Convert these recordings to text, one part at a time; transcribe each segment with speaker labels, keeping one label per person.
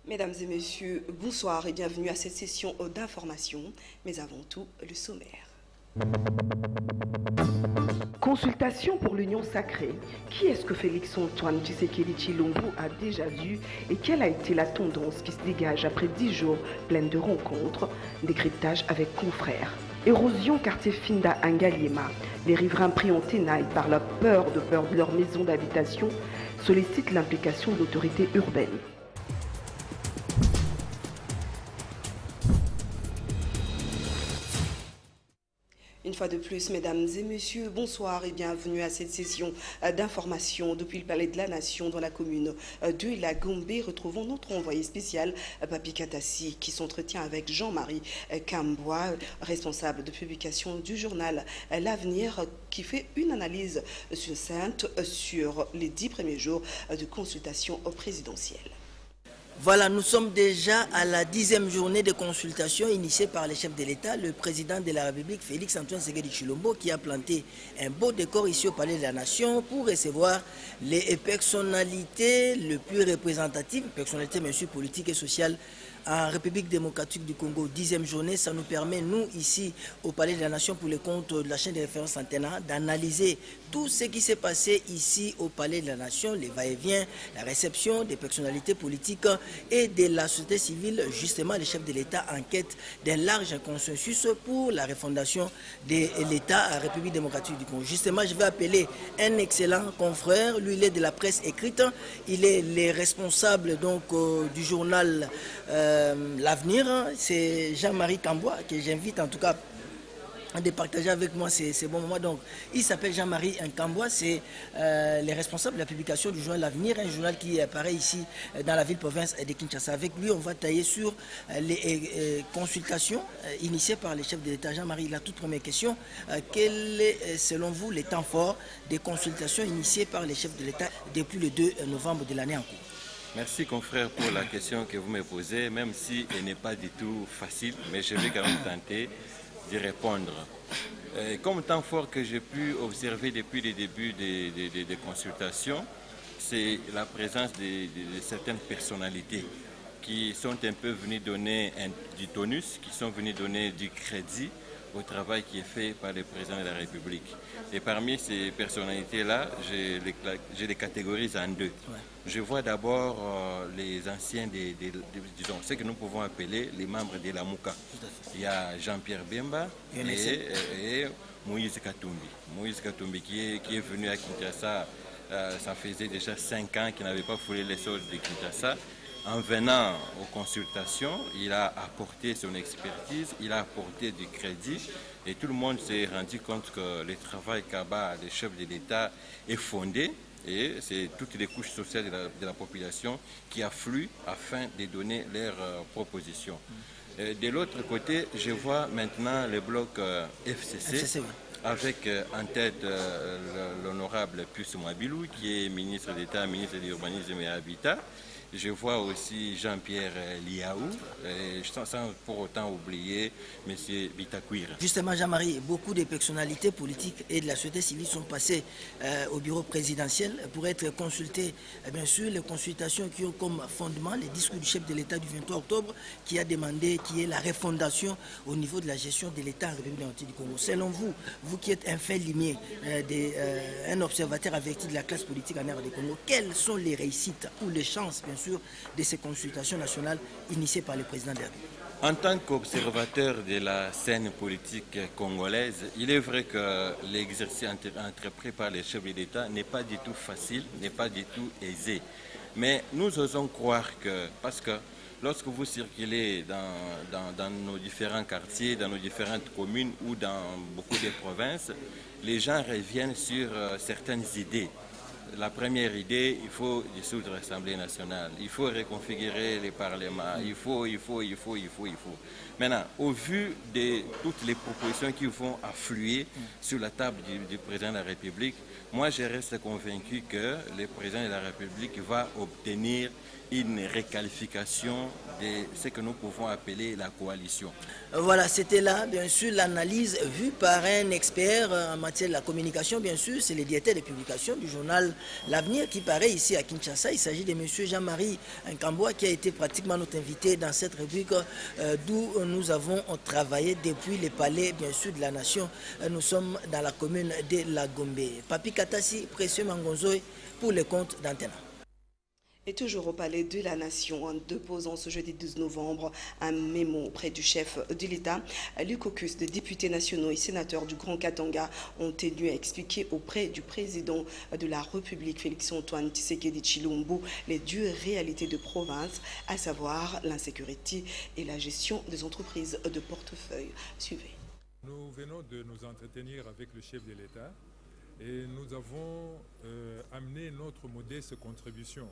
Speaker 1: Mesdames et messieurs, bonsoir et bienvenue à cette session d'information, mais avant tout, le sommaire. Consultation pour l'Union sacrée. Qui est-ce que Félix-Antoine Tshisekedi Tshilombo a déjà vu et quelle a été la tendance qui se dégage après 10 jours pleines de rencontres? Décryptage avec confrères. Érosion quartier Finda Angaliema. Les riverains pris en tenaille par la peur de perdre leur maison d'habitation sollicitent l'implication de l'autorité urbaine. Une fois de plus, mesdames et messieurs, bonsoir et bienvenue à cette session d'information depuis le Palais de la Nation dans la commune de La Gombe. Retrouvons notre envoyé spécial, Papi Katassi, qui s'entretient avec Jean-Marie Kamboua, responsable de publication du journal L'Avenir, qui fait une analyse succincte sur les 10 premiers jours de consultation présidentielle.
Speaker 2: Voilà, nous sommes déjà à la 10e journée de consultation initiée par le chef de l'État, le président de la République, Félix-Antoine Tshisekedi Tshilombo, qui a planté un beau décor ici au Palais de la Nation pour recevoir les personnalités les plus représentatives, personnalités bien sûr politiques et sociales en République démocratique du Congo. 10e journée, ça nous permet, nous, ici, au Palais de la Nation, pour le compte de la chaîne de référence Antena, d'analyser tout ce qui s'est passé ici au Palais de la Nation, les va-et-vient, la réception des personnalités politiques et de la société civile. Justement, le chef de l'État enquête d'un large consensus pour la refondation de l'État en République démocratique du Congo. Justement, je vais appeler un excellent confrère, lui, il est de la presse écrite, il est le responsable donc, du journal L'Avenir, c'est Jean-Marie Kamboua que j'invite en tout cas de partager avec moi ces bons moments. Donc, il s'appelle Jean-Marie Kamboua, c'est le responsable de la publication du journal L'Avenir, un journal qui apparaît ici dans la ville-province de Kinshasa. Avec lui, on va tailler sur les consultations initiées par les chefs de l'État. Jean-Marie, la toute première question, quel est selon vous les temps forts des consultations initiées par les chefs de l'État depuis le 2 novembre de l'année en cours?
Speaker 3: Merci confrère pour la question que vous me posez, même si elle n'est pas du tout facile, mais je vais quand même tenter d'y répondre. Comme temps fort que j'ai pu observer depuis le début des consultations, c'est la présence de certaines personnalités qui sont un peu venues donner du tonus, qui sont venues donner du crédit au travail qui est fait par le président de la République. Et parmi ces personnalités-là, je les catégorise en deux. Ouais. Je vois d'abord les anciens, disons, ce que nous pouvons appeler les membres de la Mouka. Il y a Jean-Pierre Bemba et Moïse Katumbi. Moïse Katumbi qui est venu à Kinshasa, ça faisait déjà 5 ans qu'il n'avait pas foulé les sols de Kinshasa. En venant aux consultations, il a apporté son expertise, il a apporté du crédit et tout le monde s'est rendu compte que le travail qu'abat les chefs de l'État est fondé et c'est toutes les couches sociales de la population qui affluent afin de donner leurs propositions. De l'autre côté, je vois maintenant le bloc FCC. Avec en tête l'honorable Pius Mwabilou, qui est ministre d'État, ministre de l'Urbanisme et Habitat. Je vois aussi Jean-Pierre Liaou, sans pour autant oublier M. Bitakwira.
Speaker 2: Justement, Jean-Marie, beaucoup de personnalités politiques et de la société civile sont passées au bureau présidentiel pour être consultées. Bien sûr, les consultations qui ont comme fondement les discours du chef de l'État du 23 octobre qui a demandé qu'il y ait la refondation au niveau de la gestion de l'État en République démocratique du Congo. Selon vous, vous qui êtes un fin limier, un observateur averti de la classe politique en RD Congo, quelles sont les réussites ou les chances, bien sûr, de ces consultations nationales initiées par le président de la République?
Speaker 3: En tant qu'observateur de la scène politique congolaise, il est vrai que l'exercice entrepris par les chefs de l'État n'est pas du tout facile, n'est pas du tout aisé. Mais nous osons croire que, parce que lorsque vous circulez dans nos différents quartiers, dans nos différentes communes ou dans beaucoup de provinces, les gens reviennent sur certaines idées. la première idée, il faut dissoudre l'Assemblée nationale, il faut reconfigurer les parlements, il faut. Maintenant, au vu de toutes les propositions qui vont affluer sur la table du président de la République, moi je reste convaincu que le président de la République va obtenir une requalification de ce que nous pouvons appeler la coalition.
Speaker 2: Voilà, c'était là, bien sûr, l'analyse vue par un expert en matière de la communication, bien sûr, c'est le directeur de publication du journal L'Avenir qui paraît ici à Kinshasa. Il s'agit de M. Jean-Marie Nkamboua qui a été pratiquement notre invité dans cette rubrique d'où nous avons travaillé depuis le palais, bien sûr, de la Nation. Nous sommes dans la commune de La Gombe. Papi Katassi, Précieux Mangonzoï pour les comptes d'Antenne.
Speaker 1: Et toujours au Palais de la Nation, en déposant ce jeudi 12 novembre un mémo auprès du chef de l'État, le caucus de députés nationaux et sénateurs du Grand Katanga ont tenu à expliquer auprès du président de la République, Félix-Antoine Tshisekedi Tshilombo, les dures réalités de province, à savoir l'insécurité et la gestion des entreprises de portefeuille. Suivez.
Speaker 4: Nous venons de nous entretenir avec le chef de l'État et nous avons amené notre modeste contribution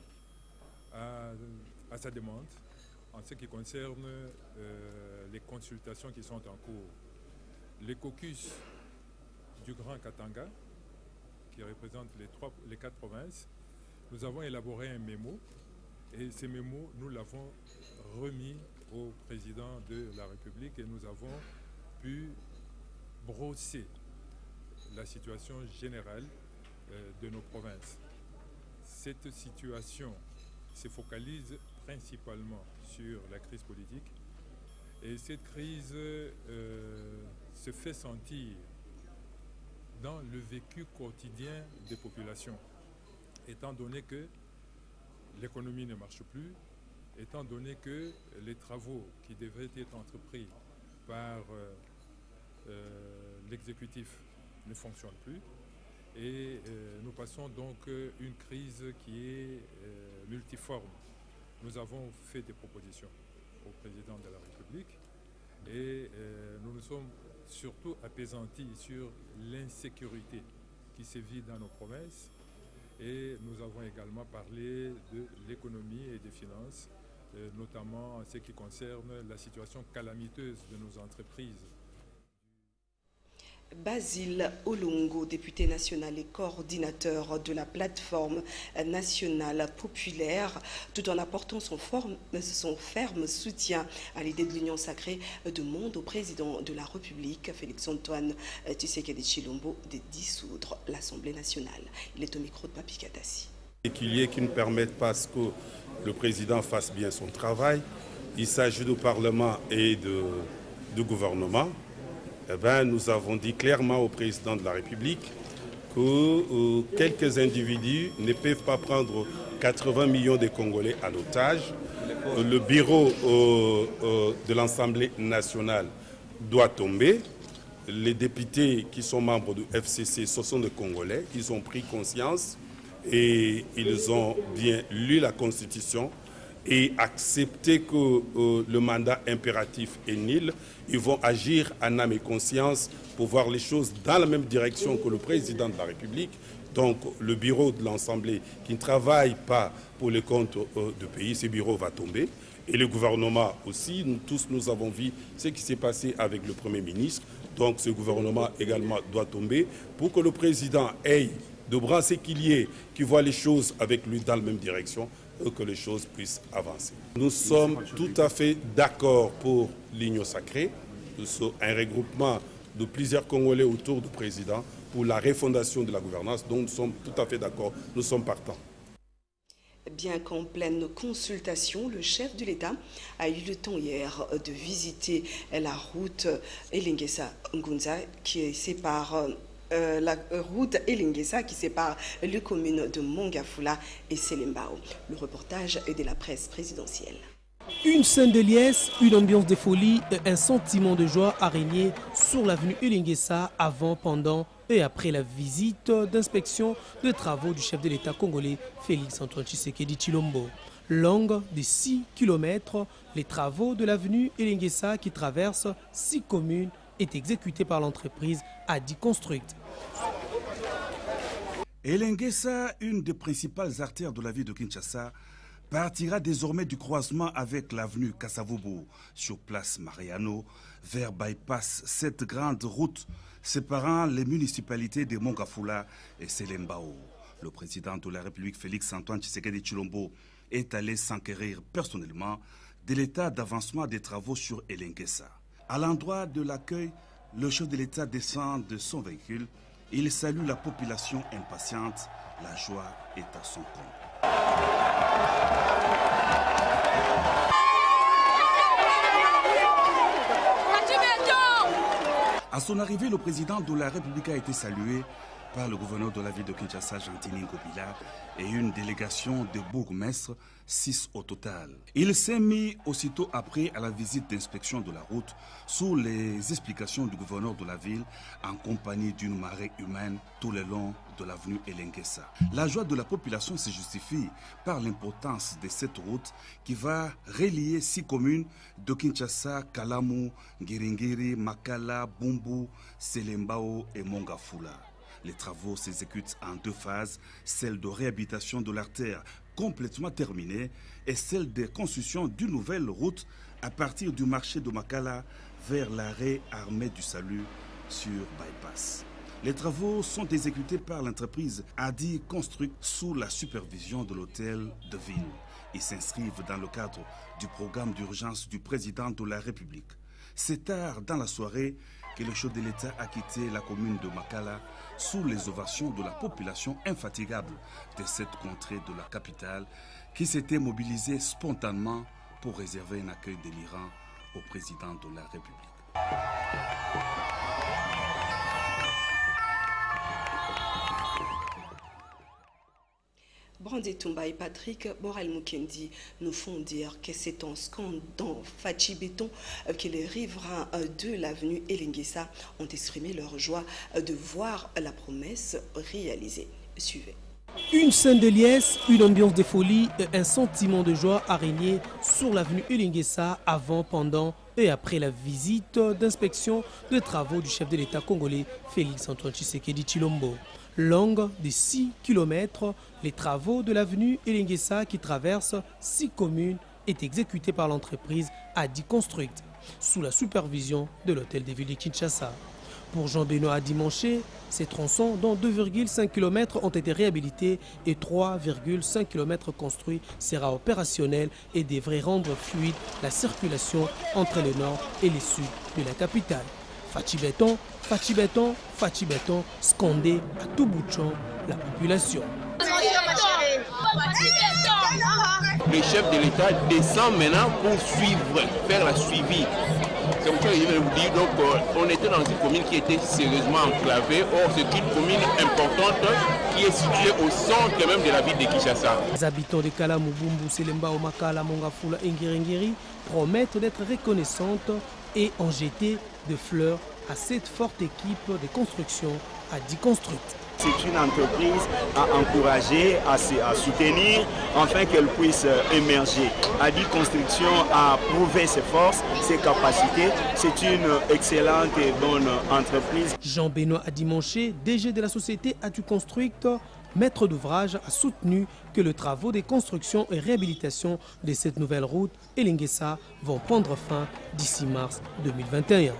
Speaker 4: à sa demande en ce qui concerne les consultations qui sont en cours. Les caucus du Grand Katanga, qui représente les 4 provinces, nous avons élaboré un mémo et ce mémo, nous l'avons remis au président de la République et nous avons pu brosser la situation générale de nos provinces. Cette situation se focalise principalement sur la crise politique et cette crise se fait sentir dans le vécu quotidien des populations, étant donné que l'économie ne marche plus, étant donné que les travaux qui devraient être entrepris par l'exécutif ne fonctionnent plus. Et nous passons donc une crise qui est multiforme. Nous avons fait des propositions au président de la République et nous nous sommes surtout apaisantis sur l'insécurité qui sévit dans nos provinces et nous avons également parlé de l'économie et des finances, notamment en ce qui concerne la situation calamiteuse de nos entreprises.
Speaker 1: Basile Olongo, député national et coordinateur de la plateforme nationale populaire, tout en apportant son ferme soutien à l'idée de l'Union sacrée, demande au président de la République, Félix-Antoine Tshisekedi Tshilombo, de dissoudre l'Assemblée nationale. Il est au micro de Papi Katassi.
Speaker 5: Qui ne permettent pas que le président fasse bien son travail. Il s'agit du Parlement et du gouvernement. Eh bien, nous avons dit clairement au président de la République que quelques individus ne peuvent pas prendre 80 millions de Congolais en otage. Le bureau de l'Assemblée nationale doit tomber. Les députés qui sont membres du FCC, ce sont des Congolais. Ils ont pris conscience et ils ont bien lu la Constitution et accepté que le mandat impératif est nul. Ils vont agir en âme et conscience pour voir les choses dans la même direction que le président de la République. Donc le bureau de l'Assemblée qui ne travaille pas pour les comptes du pays, ce bureau va tomber. Et le gouvernement aussi, nous tous nous avons vu ce qui s'est passé avec le Premier ministre. Donc ce gouvernement également doit tomber pour que le président ait de bras séquiliers qui voient les choses avec lui dans la même direction, que les choses puissent avancer. Nous sommes tout à fait d'accord pour l'Union sacrée, un regroupement de plusieurs Congolais autour du président pour la refondation de la gouvernance, donc nous sommes tout à fait d'accord, nous sommes partants.
Speaker 1: Bien qu'en pleine consultation, le chef de l'État a eu le temps hier de visiter la route Elingesa-Ngunza qui sépare la route Elingesa qui sépare les communes de Mongafula et Selembao. Le reportage est de la presse présidentielle.
Speaker 6: Une scène de liesse, une ambiance de folie et un sentiment de joie a régné sur l'avenue Elingesa avant, pendant et après la visite d'inspection des travaux du chef de l'État congolais Félix-Antoine Tshisekedi Tshilombo. Longue de 6 km, les travaux de l'avenue Elingesa qui traverse 6 communes est exécuté par l'entreprise Adi Construct.
Speaker 7: Elenguessa, une des principales artères de la ville de Kinshasa, partira désormais du croisement avec l'avenue Kasavubu sur place Mariano vers Bypass, cette grande route séparant les municipalités de Mongafula et Selembao. Le président de la République, Félix Antoine Tshisekedi Tshilombo, est allé s'enquérir personnellement de l'état d'avancement des travaux sur Elenguessa. À l'endroit de l'accueil, le chef de l'État descend de son véhicule. Il salue la population impatiente. La joie est à son comble. À son arrivée, le président de la République a été salué par le gouverneur de la ville de Kinshasa, Gentini Ngobila, et une délégation de bourgmestres, 6 au total. Il s'est mis aussitôt après à la visite d'inspection de la route sous les explications du gouverneur de la ville en compagnie d'une marée humaine tout le long de l'avenue Elenguessa. La joie de la population se justifie par l'importance de cette route qui va relier 6 communes de Kinshasa, Kalamu, Ngiringiri, Makala, Bumbu, Selembao et Mongafula. Les travaux s'exécutent en 2 phases, celle de réhabilitation de l'artère complètement terminée et celle de construction d'une nouvelle route à partir du marché de Makala vers l'arrêt Armée du Salut sur Bypass. Les travaux sont exécutés par l'entreprise Adi Construct sous la supervision de l'hôtel de ville. Ils s'inscrivent dans le cadre du programme d'urgence du président de la République. C'est tard dans la soirée que le chef de l'État a quitté la commune de Makala sous les ovations de la population infatigable de cette contrée de la capitale qui s'était mobilisée spontanément pour réserver un accueil délirant au président de la République.
Speaker 1: Brandé Toumba et Patrick Borel-Mukendi nous font dire que c'est en scandant Fachi Béton que les riverains de l'avenue Elenguessa ont exprimé leur joie de voir la promesse réalisée. Suivez.
Speaker 6: Une scène de liesse, une ambiance de folie et un sentiment de joie a régné sur l'avenue Elenguessa avant, pendant et après la visite d'inspection de travaux du chef de l'État congolais Félix Antoine Tshisekedi Tshilombo. Longue de 6 km, les travaux de l'avenue Elenguessa qui traverse 6 communes est exécutés par l'entreprise Adi Construct sous la supervision de l'hôtel de ville de Kinshasa. Pour Jean-Benoît Adimanché, ces tronçons dont 2,5 km ont été réhabilités et 3,5 km construits sera opérationnel et devrait rendre fluide la circulation entre le nord et le sud de la capitale. Fachi Béton, Fachi Béton, Fachi Béton, scandé à tout bout de champ la population.
Speaker 8: Le chef de l'État descend maintenant pour faire la suivi. C'est comme ça que je vais vous dire, donc on était dans une commune qui était sérieusement enclavée. Or, c'est une commune importante qui est située au centre même de la ville de Kinshasa.
Speaker 6: Les habitants de Kalamu, Bumbu, Selembao, Makala, Mongafula et Ngiringiri promettent d'être reconnaissantes et ont jeté de fleurs à cette forte équipe de construction Adi Construct.
Speaker 9: C'est une entreprise à encourager, à soutenir, afin qu'elle puisse émerger. Adi Construction a prouvé ses forces, ses capacités. C'est une excellente et bonne entreprise.
Speaker 6: Jean-Benoît Adimanché, DG de la société Adi Construct, maître d'ouvrage, a soutenu que les travaux de construction et réhabilitation de cette nouvelle route Elenguessa vont prendre fin d'ici mars 2021.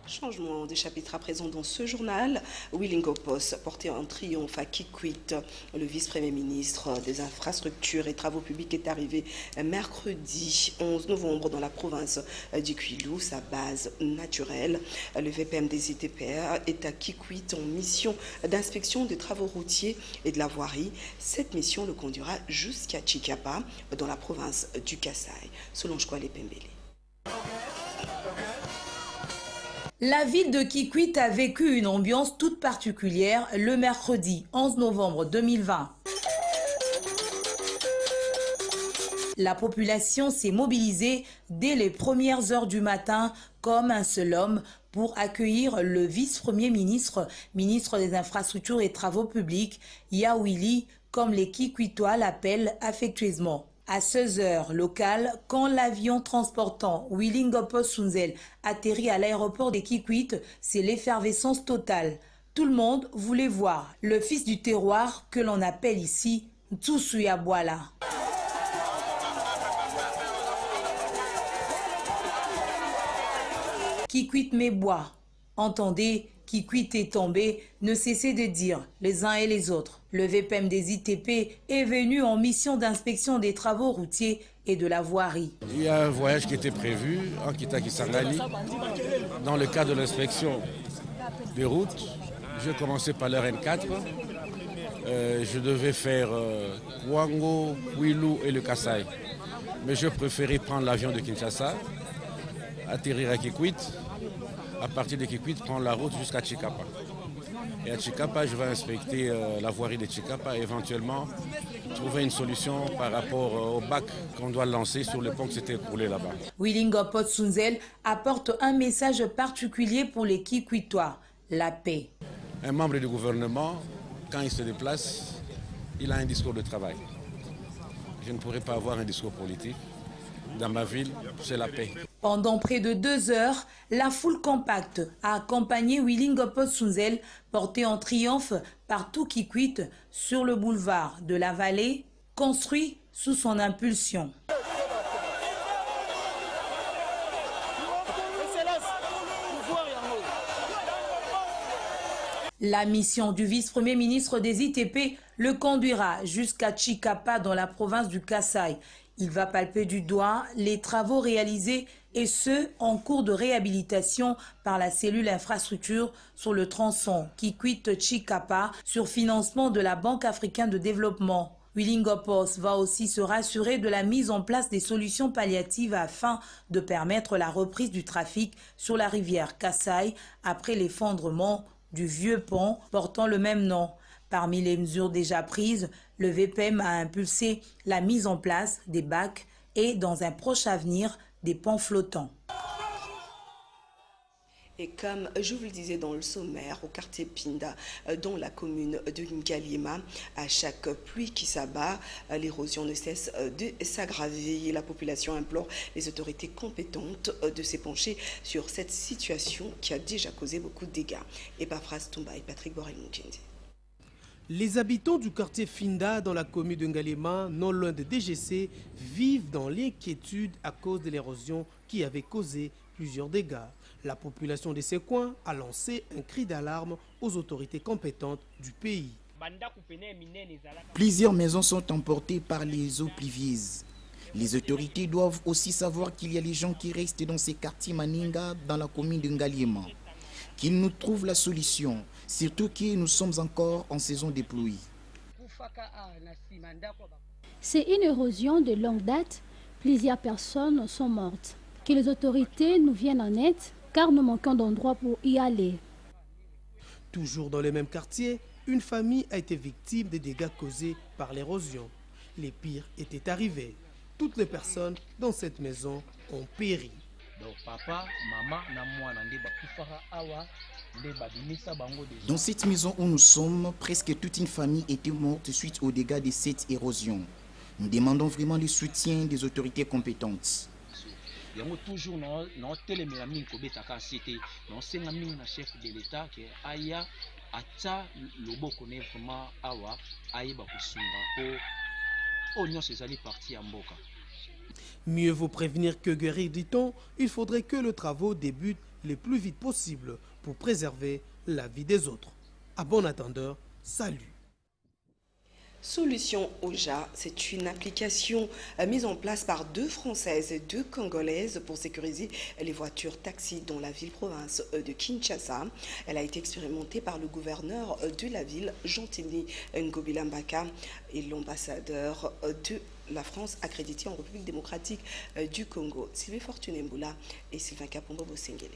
Speaker 1: Changement des chapitres à présent dans ce journal. Willingopos porté en triomphe à Kikwit. Le vice-premier ministre des Infrastructures et Travaux Publics est arrivé mercredi 11 novembre dans la province du Kwilu, sa base naturelle. Le VPM des ITPR est à Kikwit en mission d'inspection des travaux routiers et de la voirie. Cette mission le conduira jusqu'à Chikapa dans la province du Kasaï. Solange Kwale Pembele.
Speaker 10: La ville de Kikwit a vécu une ambiance toute particulière le mercredi 11 novembre 2020. La population s'est mobilisée dès les premières heures du matin comme un seul homme pour accueillir le vice-premier ministre, ministre des Infrastructures et Travaux Publics, Yawili, comme les Kikwitois l'appellent affectueusement. À 16 heures locales, quand l'avion transportant Willingopos Sunzel atterrit à l'aéroport de Kikwit, c'est l'effervescence totale. Tout le monde voulait voir le fils du terroir que l'on appelle ici Tsusuya Bwala. Kikwit Mebois, entendez, Kikwit est tombé, ne cessez de dire les uns et les autres. Le VPM des ITP est venu en mission d'inspection des travaux routiers et de la voirie.
Speaker 11: Il y a un voyage qui était prévu en Kita-Kisangani dans le cadre de l'inspection des routes. Je commençais par le RN4. Je devais faire Kwango, Kwilu et le Kasaï. Mais je préférais prendre l'avion de Kinshasa, atterrir à Kikwit. À partir de Kikwit, prendre la route jusqu'à Chikapa. Et à Chikapa, je vais inspecter la voirie de Chikapa et éventuellement trouver une solution par rapport au bac qu'on doit lancer sur le pont qui s'était écroulé là-bas.
Speaker 10: Wilingo Potsunzel apporte un message particulier pour les Kikwitois, la paix.
Speaker 11: Un membre du gouvernement, quand il se déplace, il a un discours de travail. Je ne pourrais pas avoir un discours politique. Dans ma ville, c'est la paix.
Speaker 10: Pendant près de 2 heures, la foule compacte a accompagné Wilingo Potsunzel, porté en triomphe par tout Kikwit sur le boulevard de la Vallée, construit sous son impulsion. La mission du vice-premier ministre des ITP le conduira jusqu'à Chikapa dans la province du Kasaï. Il va palper du doigt les travaux réalisés et ceux en cours de réhabilitation par la cellule infrastructure sur le tronçon Kikwit-Chikapa sur financement de la Banque africaine de développement. Wilingo Post va aussi se rassurer de la mise en place des solutions palliatives afin de permettre la reprise du trafic sur la rivière Kasaï après l'effondrement du vieux pont portant le même nom. Parmi les mesures déjà prises, le VPM a impulsé la mise en place des bacs et, dans un proche avenir, des ponts flottants.
Speaker 1: Et comme je vous le disais dans le sommaire, au quartier Pinda, dans la commune de Ngaliema, à chaque pluie qui s'abat, l'érosion ne cesse de s'aggraver. La population implore les autorités compétentes de s'épancher sur cette situation qui a déjà causé beaucoup de dégâts. Et Pafras Toumba et Patrick Borel-Moukendi.
Speaker 6: Les habitants du quartier Finda dans la commune de Ngaliema, non loin de DGC, vivent dans l'inquiétude à cause de l'érosion qui avait causé plusieurs dégâts. La population de ces coins a lancé un cri d'alarme aux autorités compétentes du pays.
Speaker 12: Plusieurs maisons sont emportées par les eaux pluvieuses. Les autorités doivent aussi savoir qu'il y a les gens qui restent dans ces quartiers Maninga dans la commune de Ngaliema. Qu'ils nous trouvent la solution, surtout que nous sommes encore en saison de pluie.
Speaker 13: C'est une érosion de longue date. Plusieurs personnes sont mortes. Que les autorités nous viennent en aide, car nous manquons d'endroits pour y aller.
Speaker 6: Toujours dans le même quartier, une famille a été victime des dégâts causés par l'érosion. Les pires étaient arrivés. Toutes les personnes dans cette maison ont péri.
Speaker 12: Dans cette maison où nous sommes, presque toute une famille était morte suite aux dégâts de cette érosion. Nous demandons vraiment le soutien des autorités compétentes.
Speaker 6: Mieux vaut prévenir que guérir, dit-on. Il faudrait que le travaux débute le plus vite possible pour préserver la vie des autres. À bon attendeur, salut.
Speaker 1: Solution Oja, c'est une application mise en place par 2 Françaises et 2 Congolaises pour sécuriser les voitures taxis dans la ville-province de Kinshasa. Elle a été expérimentée par le gouverneur de la ville, Jean-Tini Ngobila Mbaka, et l'ambassadeur de la France accrédité en République démocratique du Congo, Sylvie Fortuné Mboula et Sylvain Kapombo Bosengele.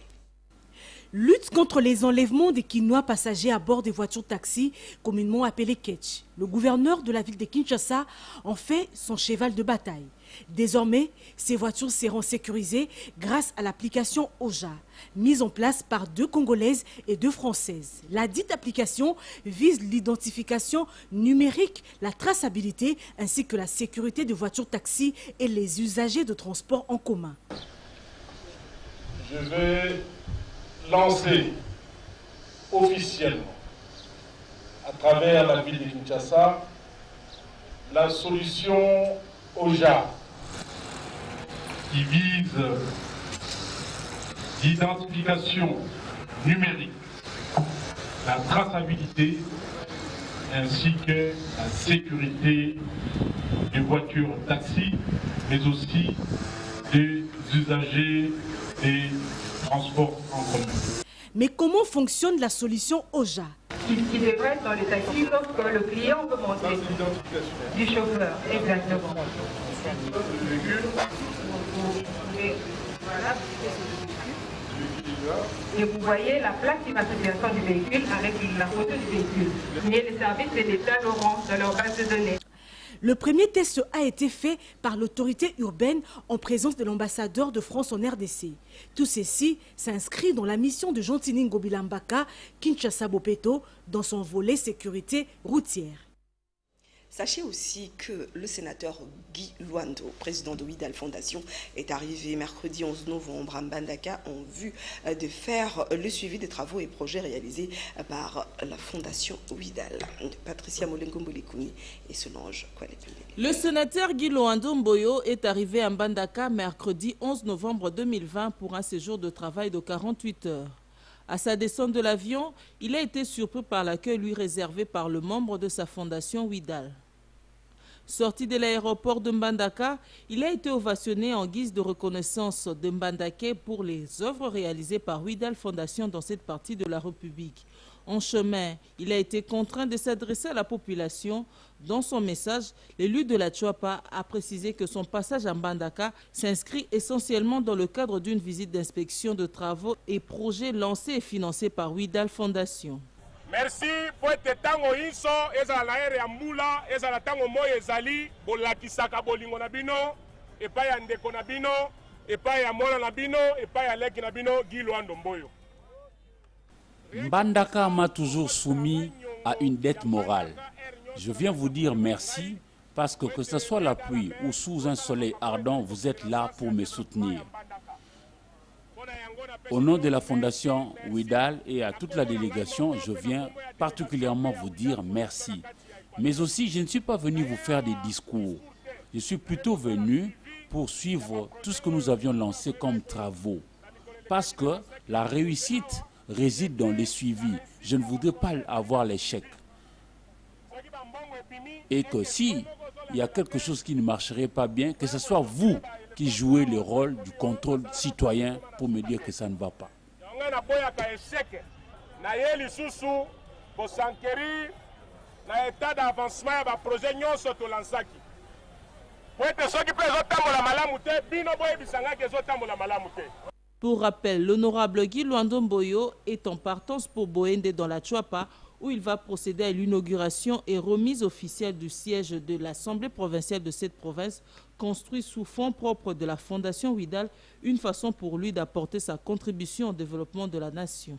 Speaker 14: Lutte contre les enlèvements des Kinois passagers à bord des voitures taxis, communément appelées Ketch. Le gouverneur de la ville de Kinshasa en fait son cheval de bataille. Désormais, ces voitures seront sécurisées grâce à l'application Oja, mise en place par 2 Congolaises et 2 Françaises. La dite application vise l'identification numérique, la traçabilité ainsi que la sécurité des voitures taxis et les usagers de transport en commun.
Speaker 15: Je vais lancer officiellement à travers la ville de Kinshasa, la solution OJA qui vise l'identification numérique, la traçabilité ainsi que la sécurité des voitures taxi, mais aussi des usagers des transports en commun.
Speaker 14: Mais comment fonctionne la solution OJA?
Speaker 16: Qui devrait être dans le taxi lorsque le client veut monter du chauffeur, exactement. Voilà. Et vous voyez la plaque d'immatriculation du véhicule avec la photo du véhicule. Mais les services de l'État l'auront dans leur base de données.
Speaker 14: Le premier test a été fait par l'autorité urbaine en présence de l'ambassadeur de France en RDC. Tout ceci s'inscrit dans la mission de Jean-Tiningo Bilambaka, Kinshasa Bopeto, dans son volet sécurité routière.
Speaker 1: Sachez aussi que le sénateur Guy Luando, président de Widal Fondation, est arrivé mercredi 11 novembre à Mbandaka en vue de faire le suivi des travaux et projets réalisés par la Fondation Widal. Patricia Molengo-Mbolekuni et Solange Koualepele.
Speaker 17: Le sénateur Guy Luando Mboyo est arrivé à Mbandaka mercredi 11 novembre 2020 pour un séjour de travail de 48 heures. À sa descente de l'avion, il a été surpris par l'accueil lui réservé par le membre de sa fondation Widal. Sorti de l'aéroport de Mbandaka, il a été ovationné en guise de reconnaissance de Mbandaka pour les œuvres réalisées par Widal Fondation dans cette partie de la République. En chemin, il a été contraint de s'adresser à la population. Dans son message, l'élu de la Tchouapa a précisé que son passage à Mbandaka s'inscrit essentiellement dans le cadre d'une visite d'inspection de travaux et projets lancés et financés par Widal Fondation.
Speaker 15: Merci pour être tango inso ezala na ere ya mbula ezala tango moyo ezali bolakisaka bolingo na bino epai ya ndeko na bino epai ya mwana na bino epai ya leki na bino Guy Luando Mboyo.
Speaker 18: Mbandaka m'a toujours soumis à une dette morale. Je viens vous dire merci parce que ce soit la pluie ou sous un soleil ardent, vous êtes là pour me soutenir. Au nom de la Fondation Widal et à toute la délégation, je viens particulièrement vous dire merci. Mais aussi, je ne suis pas venu vous faire des discours. Je suis plutôt venu pour suivre tout ce que nous avions lancé comme travaux. Parce que la réussite réside dans les suivis. Je ne voudrais pas avoir l'échec. Et que si il y a quelque chose qui ne marcherait pas bien, que ce soit vous qui jouez le rôle du contrôle citoyen pour me dire que ça ne va pas.
Speaker 17: Pour rappel, l'honorable Guy Luando Mboyo est en partance pour Boende dans la Tchouapa, où il va procéder à l'inauguration et remise officielle du siège de l'Assemblée provinciale de cette province, construit sous fonds propres de la Fondation Widal, une façon pour lui d'apporter sa contribution au développement de la nation.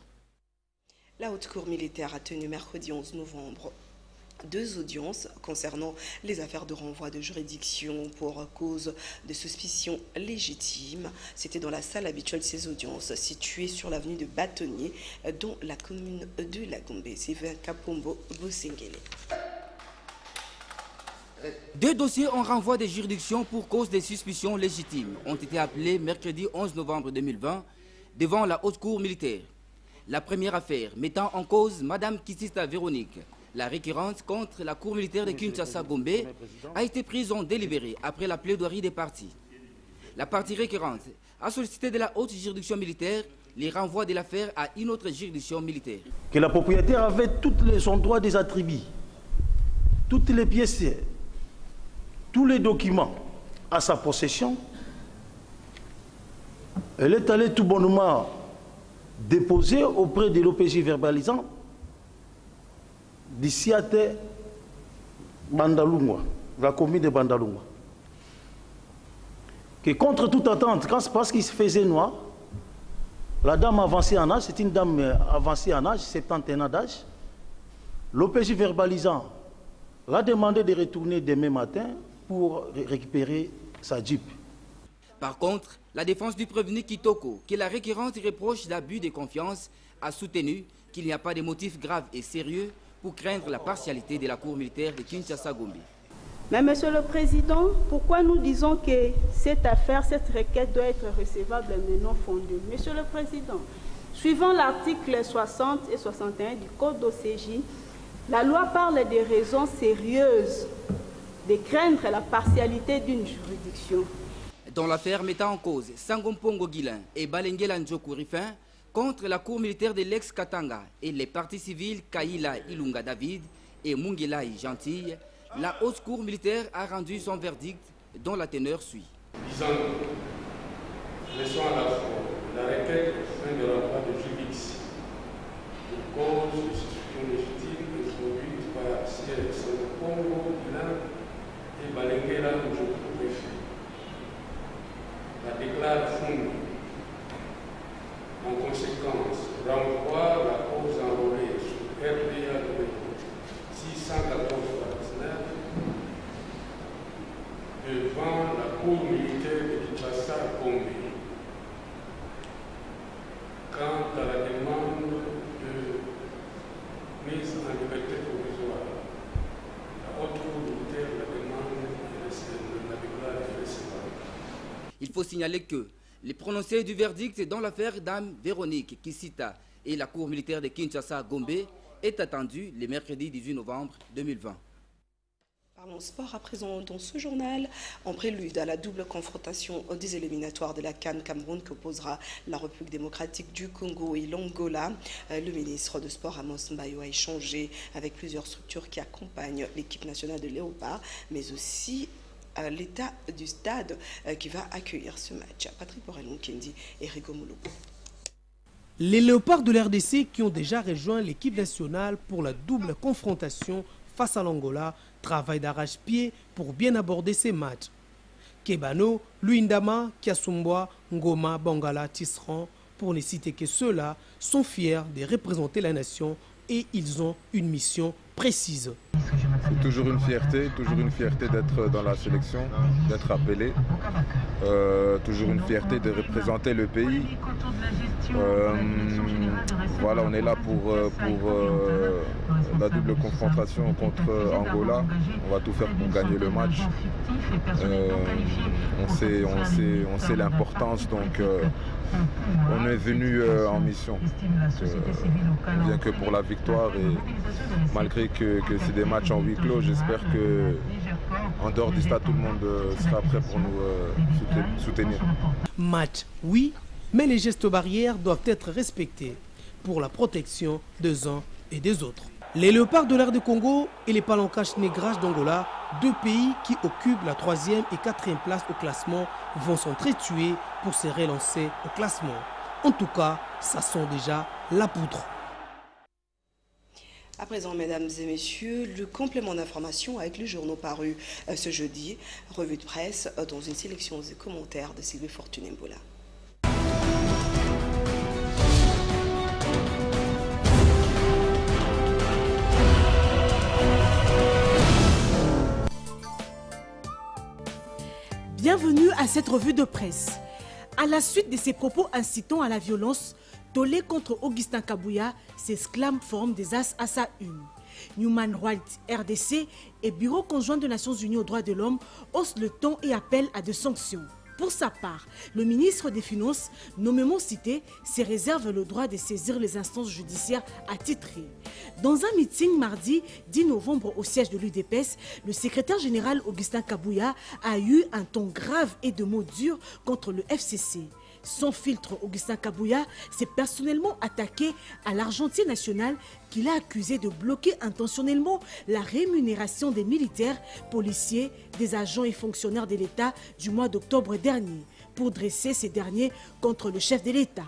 Speaker 1: La Haute Cour militaire a tenu mercredi 11 novembre 2 audiences concernant les affaires de renvoi de juridiction pour cause de suspicion légitime. C'était dans la salle habituelle de ces audiences, située sur l'avenue de Bâtonnier, dans la commune de La Gombe. C'est vers Kapombo Bosengele.
Speaker 19: 2 dossiers en renvoi de juridiction pour cause de suspicion légitime ont été appelés mercredi 11 novembre 2020 devant la Haute Cour militaire. La première affaire mettant en cause Mme Kitsista Véronique, la récurrente contre la Cour militaire de Kinshasa-Gombe, a été prise en délibéré après la plaidoirie des parties. La partie récurrente a sollicité de la haute juridiction militaire les renvois de l'affaire à une autre juridiction militaire.
Speaker 20: Que la propriétaire avait son droit des attributs, toutes les pièces, tous les documents à sa possession. Elle est allée tout bonnement déposer auprès de l'OPJ verbalisant d'ici à Bandalungwa, la commune de Bandalungwa. Que contre toute attente, parce qu'il se faisait noir, la dame avancée en âge, c'est une dame avancée en âge, 71 ans d'âge, l'OPJ verbalisant l'a demandé de retourner demain matin pour récupérer sa Jeep.
Speaker 19: Par contre, la défense du prévenu Kitoko, que la récurrente reproche d'abus de confiance, a soutenu qu'il n'y a pas de motifs graves et sérieux pour craindre la partialité de la Cour militaire de Kinshasa-Gombe.
Speaker 21: Mais Monsieur le Président, pourquoi nous disons que cette affaire, cette requête doit être recevable mais non fondée? Monsieur le Président, suivant l'article 60 et 61 du Code d'OCJ, la loi parle des raisons sérieuses de craindre la partialité d'une juridiction.
Speaker 19: Dans l'affaire mettant en cause Sangompongo Guilin et Balengela Njoku Rifin contre la Cour militaire de l'ex-Katanga et les parties civiles Kaila Ilunga David et Mungelaï Gentille, la haute cour militaire a rendu son verdict dont la teneur suit.
Speaker 22: Disons-nous, laissons à la fois la requête fin de l'envoi de juridiction pour cause de suspicion légitime introduite par Siel Sangompongo Guilin et Balengela Njoku Rifin. La déclare fondée. En conséquence, renvoie la cause enrôlée sur RDA 614 devant la Cour militaire de Kinshasa-Gombe. Quant à la demande de mise en liberté provisoire, la haute Cour militaire la demande et la déclare irrecevable.
Speaker 19: Il faut signaler que les prononcés du verdict dans l'affaire Dame Véronique Kisita et la Cour militaire de Kinshasa-Gombe est attendu le mercredi 18 novembre 2020.
Speaker 1: Parlons sport à présent dans ce journal. En prélude à la double confrontation des éliminatoires de la CAN Cameroun que opposera la République démocratique du Congo et l'Angola, le ministre de Sport Amos Mbayo a échangé avec plusieurs structures qui accompagnent l'équipe nationale de Léopard, mais aussi l'état du stade qui va accueillir ce match. Patrick Borelon-Kendi et Rigo Moulobo.
Speaker 6: Les Léopards de l'RDC qui ont déjà rejoint l'équipe nationale pour la double confrontation face à l'Angola travaillent d'arrache-pied pour bien aborder ces matchs. Kebano, Luindama, Kiasumboa, Ngoma, Bangala, Tisserand, pour ne citer que ceux-là, sont fiers de représenter la nation et ils ont une mission précise.
Speaker 23: C'est toujours une fierté d'être dans la sélection, d'être appelé. Toujours une fierté de représenter le pays. Voilà, on est là pour la double confrontation contre Angola. On va tout faire pour gagner le match. On sait l'importance, donc on est venu en mission. On vient que pour la victoire et malgré que c'est des matchs en huis clos, j'espère que en dehors du stade, tout le monde sera prêt pour nous soutenir.
Speaker 6: Match, oui, mais les gestes barrières doivent être respectés pour la protection des uns et des autres. Les Léopards de l'Air de Congo et les Palancaches Négrages d'Angola, deux pays qui occupent la 3e et 4e place au classement, vont s'entretuer pour se relancer au classement. En tout cas, ça sent déjà la poudre.
Speaker 1: À présent, mesdames et messieurs, le complément d'information avec les journaux parus ce jeudi, revue de presse dans une sélection de commentaires de Sylvie Fortuné-Mbola.
Speaker 14: Bienvenue à cette revue de presse. À la suite de ses propos incitant à la violence, tollé contre Augustin Kabouya s'exclame Forum des As à sa une. Human Rights RDC et Bureau conjoint des Nations Unies aux droits de l'homme haussent le ton et appellent à des sanctions. Pour sa part, le ministre des Finances, nommément cité, se réserve le droit de saisir les instances judiciaires attitrées. Dans un meeting mardi 10 novembre au siège de l'UDPS, le secrétaire général Augustin Kabouya a eu un ton grave et de mots durs contre le FCC. Sans filtre, Augustin Kabouya s'est personnellement attaqué à l'argentier national qu'il a accusé de bloquer intentionnellement la rémunération des militaires, policiers, des agents et fonctionnaires de l'État du mois d'octobre dernier pour dresser ces derniers contre le chef de l'État.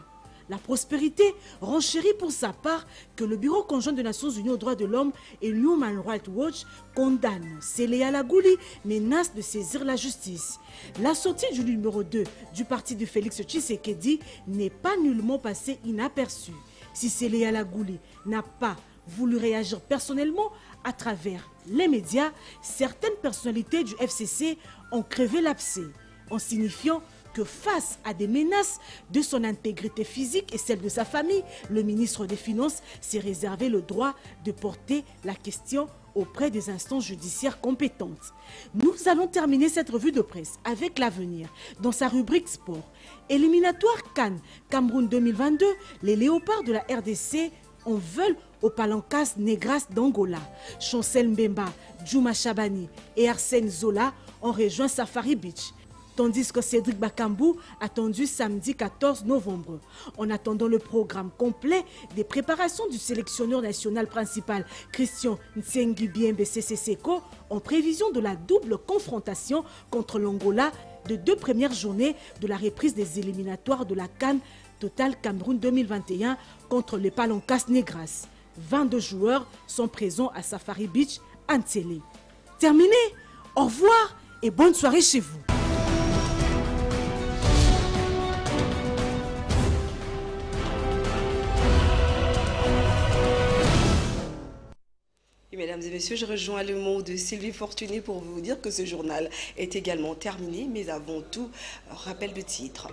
Speaker 14: La prospérité renchérit pour sa part que le Bureau conjoint des Nations Unies aux droits de l'homme et Human Rights Watch condamnent. Sélé Alagouli menace de saisir la justice. La sortie du numéro 2 du parti de Félix Tshisekedi n'est pas nullement passée inaperçue. Si Sélé Alagouli n'a pas voulu réagir personnellement à travers les médias, certaines personnalités du FCC ont crevé l'abcès en signifiant que face à des menaces de son intégrité physique et celle de sa famille, le ministre des Finances s'est réservé le droit de porter la question auprès des instances judiciaires compétentes. Nous allons terminer cette revue de presse avec l'avenir dans sa rubrique sport. Éliminatoire CAN Cameroun 2022, les léopards de la RDC en veulent au Palancas Negras d'Angola. Chancel Mbemba, Djouma Chabani et Arsène Zola ont rejoint Safari Beach. Tandis que Cédric Bakambu attendu samedi 14 novembre. En attendant le programme complet des préparations du sélectionneur national principal Christian Ntsengi Biembe Seko en prévision de la double confrontation contre l'Angola de 2 premières journées de la reprise des éliminatoires de la CAN Total Cameroun 2021 contre les Palancas Negras. 22 joueurs sont présents à Safari Beach, Antélé. Terminé. Au revoir et bonne soirée chez vous.
Speaker 1: Et mesdames et messieurs, je rejoins le mot de Sylvie Fortuné pour vous dire que ce journal est également terminé, mais avant tout, rappel de titre.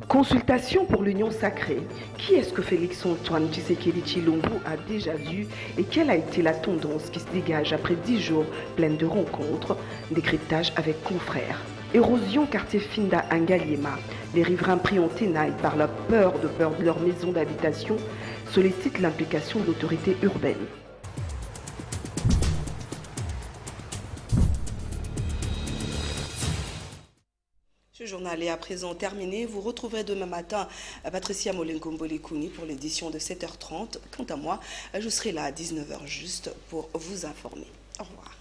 Speaker 1: Consultation pour l'Union sacrée. Qui est-ce que Félix-Antoine Tshisekedi Tshilombo a déjà vu et quelle a été la tendance qui se dégage après 10 jours pleines de rencontres? Décryptage avec confrères. Érosion quartier Finda à Ngaliema. Les riverains pris en tenaille par la peur de leur maison d'habitation sollicitent l'implication de l'autorité urbaine. Ce journal est à présent terminé. Vous retrouverez demain matin Patricia Molenkombo-Lekouni pour l'édition de 7h30. Quant à moi, je serai là à 19h juste pour vous informer. Au revoir.